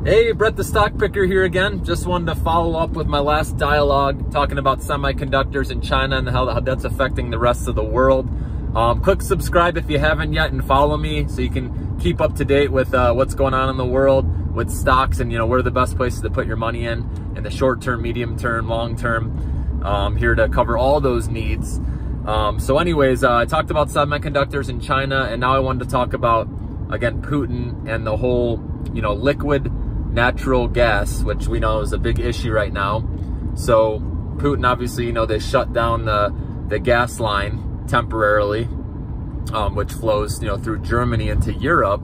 Hey, Brett the Stock Picker here again. Just wanted to follow up with my last dialogue talking about semiconductors in China and how that's affecting the rest of the world. Click subscribe if you haven't yet and follow me so you can keep up to date with what's going on in the world with stocks and where are the best places to put your money in the short term, medium term, long term. Here to cover all those needs. So anyways, I talked about semiconductors in China, and now I wanted to talk about, again, Putin and the whole, liquid natural gas, which we know is a big issue right now. So Putin, obviously, they shut down the gas line temporarily, which flows, through Germany into Europe.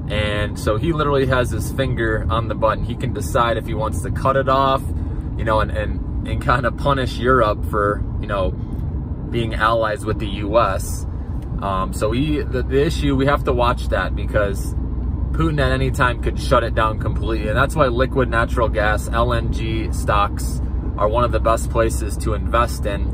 And so he literally has his finger on the button. He can decide if he wants to cut it off, and kind of punish Europe for, being allies with the US. So the issue, we have to watch that because Putin at any time could shut it down completely. And that's why liquid natural gas, LNG stocks are one of the best places to invest in,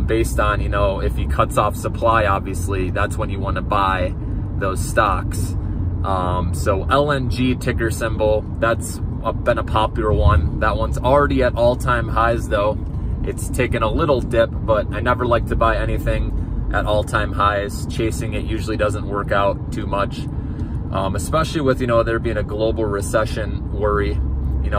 based on, if he cuts off supply, obviously, that's when you want to buy those stocks. So LNG ticker symbol, that's been a popular one. That one's already at all-time highs though. It's taken a little dip, but I never like to buy anything at all-time highs. Chasing it usually doesn't work out too much. Especially with, there being a global recession worry,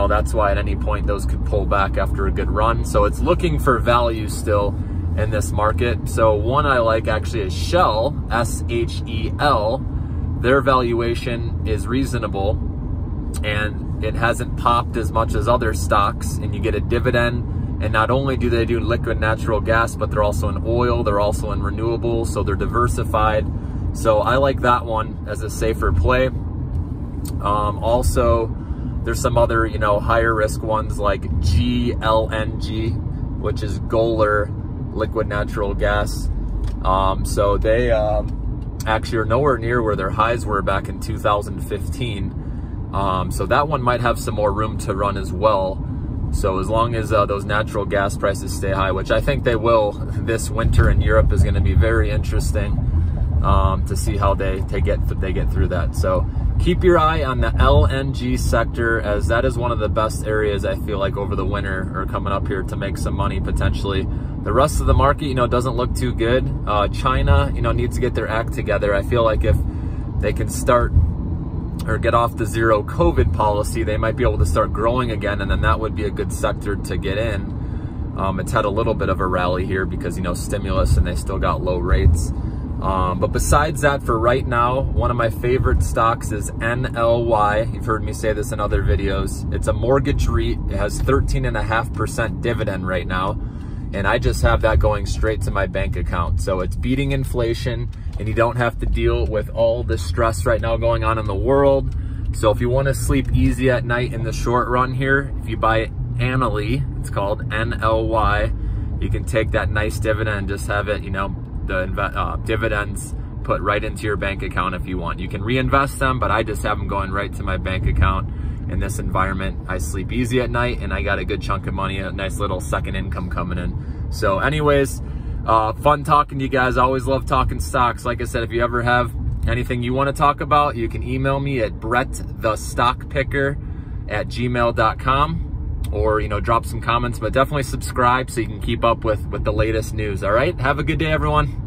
that's why at any point those could pull back after a good run. So it's looking for value still in this market. So one I like actually is Shell, S-H-E-L. Their valuation is reasonable and it hasn't popped as much as other stocks, and you get a dividend. And not only do they do liquid natural gas, but they're also in oil, they're also in renewables, so they're diversified. So I like that one as a safer play. Also, there's some other, higher risk ones like GLNG, which is Golar liquid natural gas. So they actually are nowhere near where their highs were back in 2015. So that one might have some more room to run as well. So as long as those natural gas prices stay high, which I think they will, this winter in Europe is going to be very interesting. To see how they get through that. So keep your eye on the LNG sector, as that is one of the best areas I feel like over the winter or coming up here to make some money potentially. The rest of the market, doesn't look too good. China, needs to get their act together. I feel like if they can start or get off the zero COVID policy, they might be able to start growing again, and then that would be a good sector to get in. It's had a little bit of a rally here because, stimulus, and they still got low rates. But besides that, for right now, one of my favorite stocks is NLY. You've heard me say this in other videos. It's a mortgage REIT. It has 13.5% dividend right now. And I just have that going straight to my bank account. So it's beating inflation, and you don't have to deal with all the stress right now going on in the world. So if you want to sleep easy at night in the short run here, if you buy Annaly, it's called NLY, you can take that nice dividend and just have it, the dividends put right into your bank account if you want. You can reinvest them, but I just have them going right to my bank account. In this environment, I sleep easy at night, and I got a good chunk of money, a nice little second income coming in. So anyways, fun talking to you guys. I always love talking stocks. Like I said, if you ever have anything you want to talk about, you can email me at brettthestockpicker@gmail.com. or drop some comments, but definitely subscribe so you can keep up with the latest news. All right, have a good day, everyone.